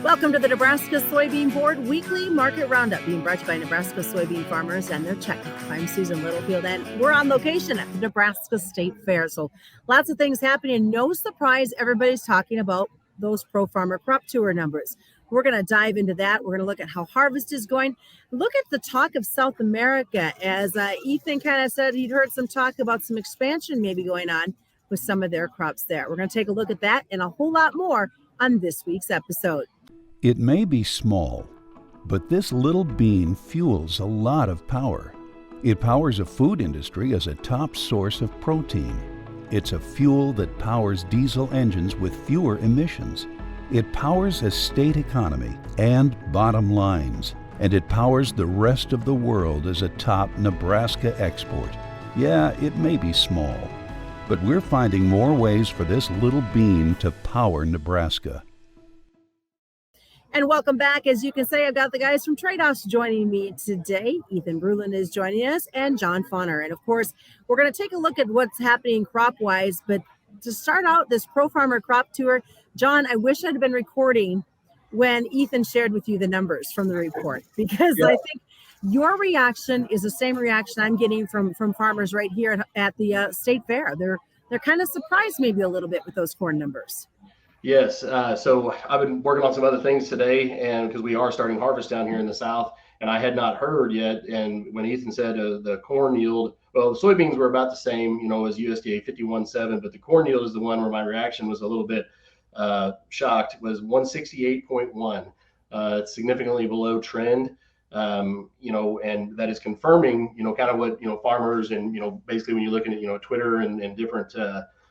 Welcome to the Nebraska Soybean Board Weekly Market Roundup, being brought to you by Nebraska Soybean farmers and their checkoff. I'm Susan Littlefield, and we're on location at the Nebraska State Fair. So lots of things happening. No surprise, everybody's talking about those Pro Farmer Crop Tour numbers. We're going to dive into that. We're going to look at how harvest is going. Look at the talk of South America, as Ethan kind of said he'd heard some talk about some expansion maybe going on with some of their crops there. We're going to take a look at that and a whole lot more on this week's episode. It may be small, but this little bean fuels a lot of power. It powers a food industry as a top source of protein. It's a fuel that powers diesel engines with fewer emissions. It powers a state economy and bottom lines, and it powers the rest of the world as a top Nebraska export. Yeah, it may be small, but we're finding more ways for this little bean to power Nebraska. And welcome back. As you can say, I've got the guys from Tredas joining me today. Ethan Bruland is joining us and John Pfanner. And of course, we're going to take a look at what's happening crop-wise. But to start out this Pro Farmer Crop Tour, John, I wish I'd been recording when Ethan shared with you the numbers from the report, because I think your reaction is the same reaction I'm getting from farmers right here at the State Fair. They're kind of surprised maybe a little bit with those corn numbers. Yes. So I've been working on some other things today, and because we are starting harvest down here in the South, and I had not heard yet. And when Ethan said the corn yield, well, the soybeans were about the same, as USDA 51.7, but the corn yield is the one where my reaction was a little bit shocked. It was 168.1. It's significantly below trend. And that is confirming, kind of what, farmers and, basically when you're looking at, Twitter and different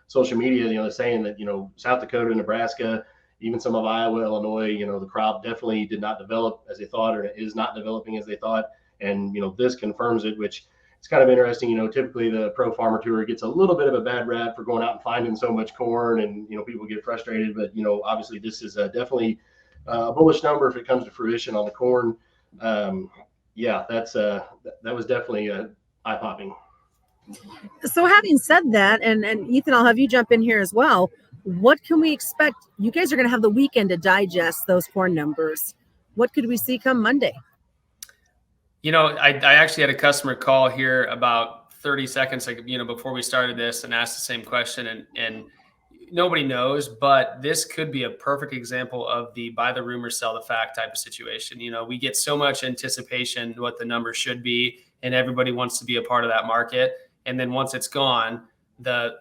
social media, they're saying that, South Dakota, Nebraska, even some of Iowa, Illinois, the crop definitely did not develop as they thought, or is not developing as they thought. And, this confirms it, which it's kind of interesting. Typically the Pro Farmer Tour gets a little bit of a bad rap for going out and finding so much corn, and, people get frustrated, but, obviously this is definitely a bullish number if it comes to fruition on the corn. That was definitely eye-popping. So having said that, and Ethan, I'll have you jump in here as well. What can we expect? You guys are going to have the weekend to digest those corn numbers. What could we see come Monday? I actually had a customer call here about 30 seconds, before we started this, and asked the same question, and nobody knows, but this could be a perfect example of the buy the rumor, sell the fact type of situation. We get so much anticipation what the number should be, and everybody wants to be a part of that market. And then once it's gone,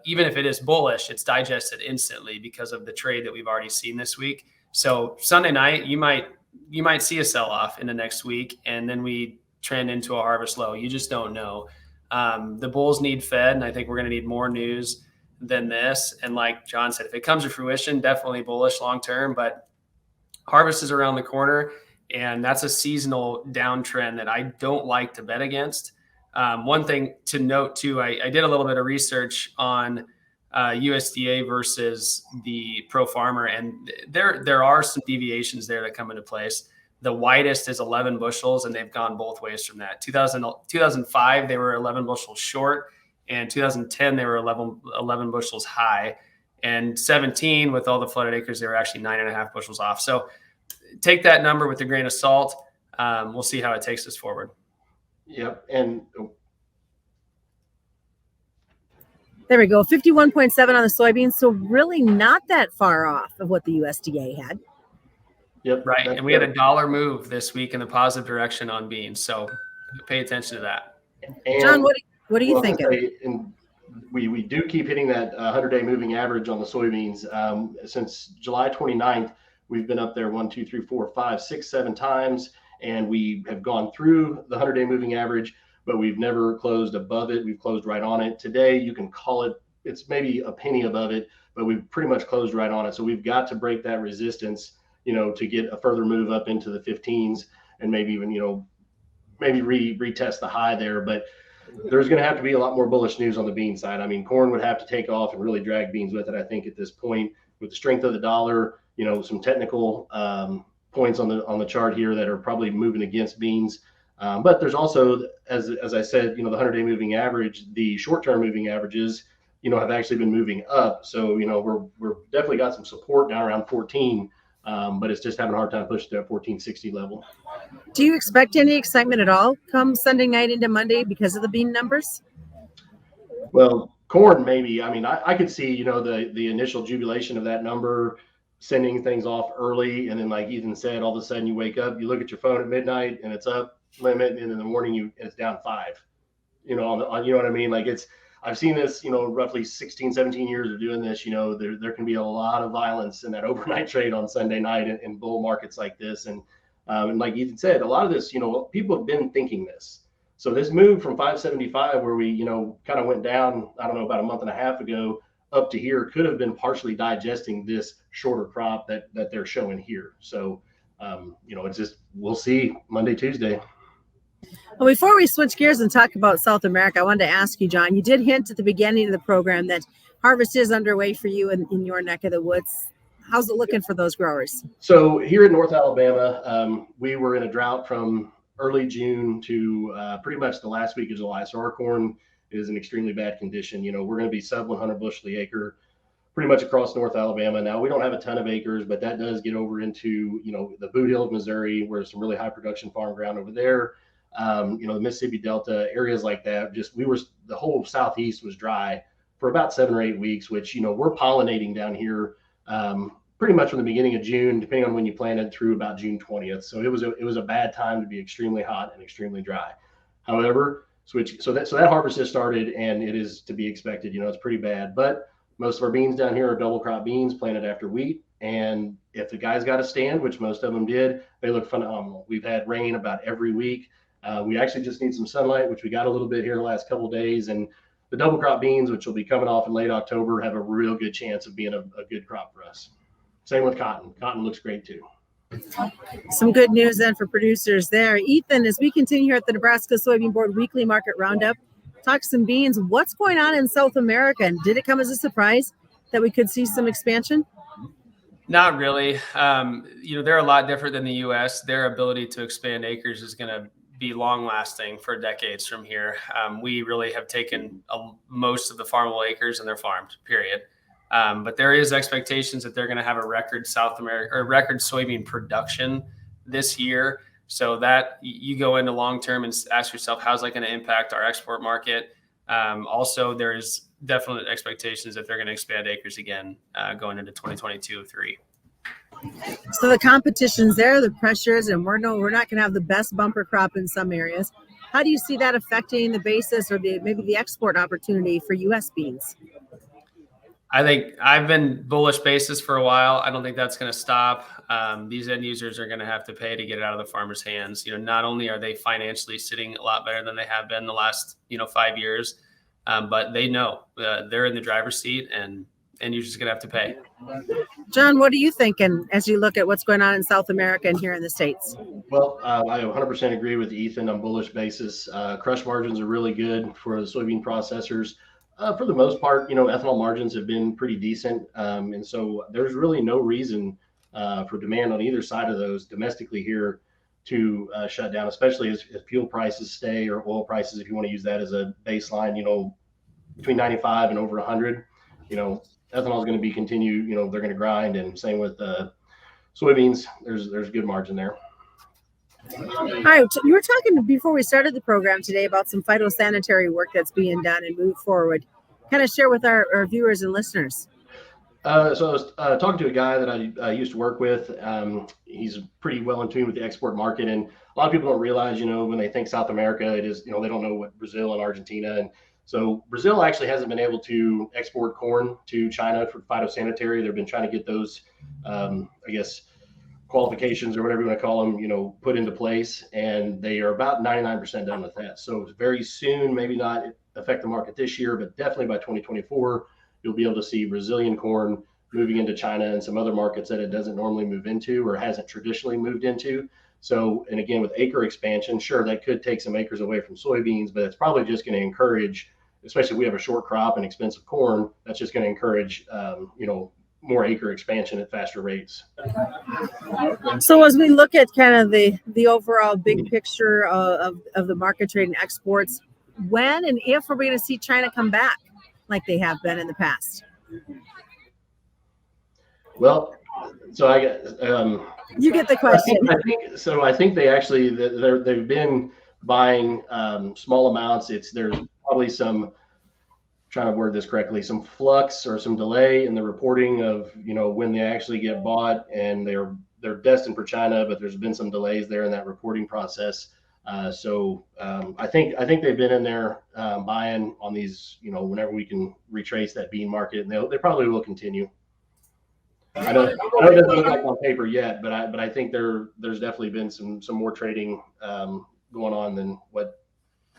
even if it is bullish, it's digested instantly because of the trade that we've already seen this week. So Sunday night, you might see a sell-off in the next week, and then we trend into a harvest low. You just don't know. The bulls need fed, and I think we're going to need more news than this. And like John said, if it comes to fruition, definitely bullish long-term, but harvest is around the corner, and that's a seasonal downtrend that I don't like to bet against. One thing to note too, I did a little bit of research on USDA versus the Pro Farmer, and there are some deviations there that come into place. The widest is 11 bushels, and they've gone both ways from that. 2005, they were 11 bushels short, and 2010, they were 11 bushels high. And 17, with all the flooded acres, they were actually 9.5 bushels off. So take that number with a grain of salt. We'll see how it takes us forward. Yep. And there we go. 51.7 on the soybeans. So really not that far off of what the USDA had. Yep. Right. And we had a $1 move this week in the positive direction on beans. So pay attention to that. And, John, what are you thinking? And we do keep hitting that 100-day moving average on the soybeans. Since July 29th, we've been up there 1, 2, 3, 4, 5, 6, 7 times. And we have gone through the 100-day moving average, but we've never closed above it. We've closed right on it. Today, you can call it, it's maybe a penny above it, but we've pretty much closed right on it. So we've got to break that resistance, to get a further move up into the 15s, and maybe even, maybe retest the high there. But there's going to have to be a lot more bullish news on the bean side. I mean, corn would have to take off and really drag beans with it, I think, at this point, with the strength of the dollar, some technical points on the chart here that are probably moving against beans. But there's also, as I said, the 100-day moving average, the short-term moving averages, have actually been moving up. So, we're definitely got some support down around 14 but it's just having a hard time pushing to that 1460 level. Do you expect any excitement at all come Sunday night into Monday because of the bean numbers? Well, corn, maybe. I mean, I could see, the initial jubilation of that number, sending things off early. And then, like Ethan said, all of a sudden you wake up, you look at your phone at midnight and it's up limit. And in the morning, it's down 5, you know what I mean? Like I've seen this, roughly 16, 17 years of doing this, there can be a lot of violence in that overnight trade on Sunday night in bull markets like this. And like Ethan said, a lot of this, people have been thinking this. So this move from 575, where we, kind of went down, I don't know, about a month and a half ago up to here, could have been partially digesting this shorter crop that they're showing here. So, it's just, we'll see Monday, Tuesday. Well, before we switch gears and talk about South America, I wanted to ask you, John, you did hint at the beginning of the program that harvest is underway for you in your neck of the woods. How's it looking for those growers? So here in North Alabama, we were in a drought from early June to pretty much the last week of July. So our corn is in extremely bad condition. We're going to be sub 100 bushel the acre pretty much across North Alabama. Now, we don't have a ton of acres, but that does get over into, the Boot Hill of Missouri, where there's some really high production farm ground over there. The Mississippi Delta, areas like that. The whole Southeast was dry for about 7 or 8 weeks, which, we're pollinating down here pretty much from the beginning of June, depending on when you planted, through about June 20th. So it was a bad time to be extremely hot and extremely dry. However, so that harvest has started, and it is to be expected. It's pretty bad, but most of our beans down here are double crop beans planted after wheat. And if the guys got a stand, which most of them did, they look phenomenal. We've had rain about every week. We actually just need some sunlight, which we got a little bit here the last couple of days. And the double crop beans, which will be coming off in late October, have a real good chance of being a good crop for us. Same with cotton. Cotton looks great too. Some good news then for producers there. Ethan, as we continue here at the Nebraska Soybean Board Weekly Market Roundup, talk some beans. What's going on in South America? And did it come as a surprise that we could see some expansion? Not really. They're a lot different than the U.S. Their ability to expand acres is going to be long lasting for decades from here. We really have taken most of the farmable acres and they're farmed, period. But there is expectations that they're going to have a record South America or record soybean production this year. So that you go into long term and ask yourself, how's that going to impact our export market? Also, there is definite expectations that they're going to expand acres again going into 2022-3. So the competition's there, the pressures, and we're not going to have the best bumper crop in some areas. How do you see that affecting the basis or maybe the export opportunity for U.S. beans? I think I've been bullish basis for a while. I don't think that's going to stop. These end users are going to have to pay to get it out of the farmers' hands. Not only are they financially sitting a lot better than they have been the last, 5 years, but they know they're in the driver's seat and end users are going to have to pay. John, what are you thinking as you look at what's going on in South America and here in the States? Well, I 100% agree with Ethan on bullish basis. Crush margins are really good for the soybean processors. For the most part, ethanol margins have been pretty decent. And so there's really no reason for demand on either side of those domestically here to shut down, especially as fuel prices stay, or oil prices, if you want to use that as a baseline, between 95 and over 100. Ethanol is going to be continue, they're going to grind, and same with soybeans. There's good margin there. All right. You were talking before we started the program today about some phytosanitary work that's being done and moved forward. Kind of share with our viewers and listeners. So I was talking to a guy that I used to work with. He's pretty well in tune with the export market, and a lot of people don't realize, when they think South America, it is, they don't know what Brazil and Argentina. And so Brazil actually hasn't been able to export corn to China for phytosanitary. They've been trying to get those, qualifications or whatever you want to call them, put into place, and they are about 99% done with that. So very soon, maybe not affect the market this year, but definitely by 2024, you'll be able to see Brazilian corn moving into China and some other markets that it doesn't normally move into or hasn't traditionally moved into. So, and again, with acre expansion, sure, that could take some acres away from soybeans, but it's probably just going to encourage, especially if we have a short crop and expensive corn, that's just going to encourage, more acre expansion at faster rates. So as we look at kind of the overall big picture of the market trade and exports, when and if are we going to see China come back like they have been in the past? Well, So I got You get the question. I think they actually they've been buying small amounts. There's probably some, trying to word this correctly, some flux or some delay in the reporting of when they actually get bought, and they're destined for China, but there's been some delays there in that reporting process. I think they've been in there buying on these, whenever we can retrace that bean market, and they probably will continue. I know it doesn't look like on paper yet, but I think there's definitely been some more trading going on than what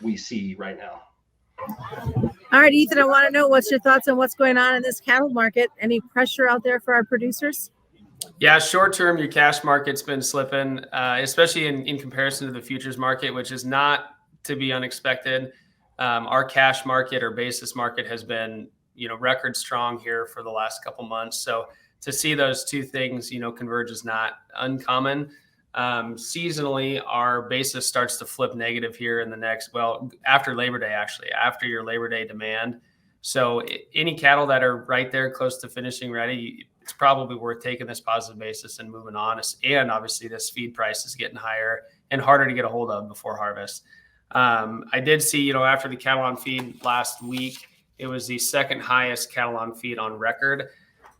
we see right now. All right, Ethan, I want to know what's your thoughts on what's going on in this cattle market. Any pressure out there for our producers? Yeah, short term, your cash market's been slipping, especially in comparison to the futures market, which is not to be unexpected. Our cash market or basis market has been, record strong here for the last couple months. So to see those two things, converge is not uncommon. Seasonally, our basis starts to flip negative here in after Labor Day, actually, after your Labor Day demand. So any cattle that are right there close to finishing ready, it's probably worth taking this positive basis and moving on. And obviously this feed price is getting higher and harder to get a hold of before harvest. I did see, after the cattle on feed last week, it was the second highest cattle on feed on record.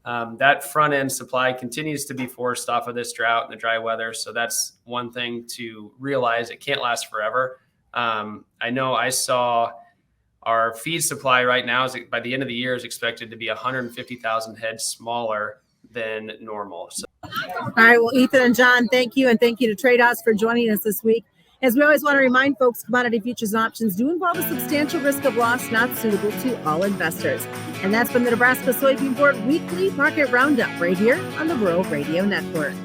That front end supply continues to be forced off of this drought and the dry weather. So that's one thing to realize. It can't last forever. I know I saw our feed supply right now by the end of the year is expected to be 150,000 heads smaller than normal. So. All right. Well, Ethan and John, thank you. And thank you to Tredas for joining us this week. As we always want to remind folks, commodity futures and options do involve a substantial risk of loss not suitable to all investors. And that's been the Nebraska Soybean Board Weekly Market Roundup right here on the Rural Radio Network.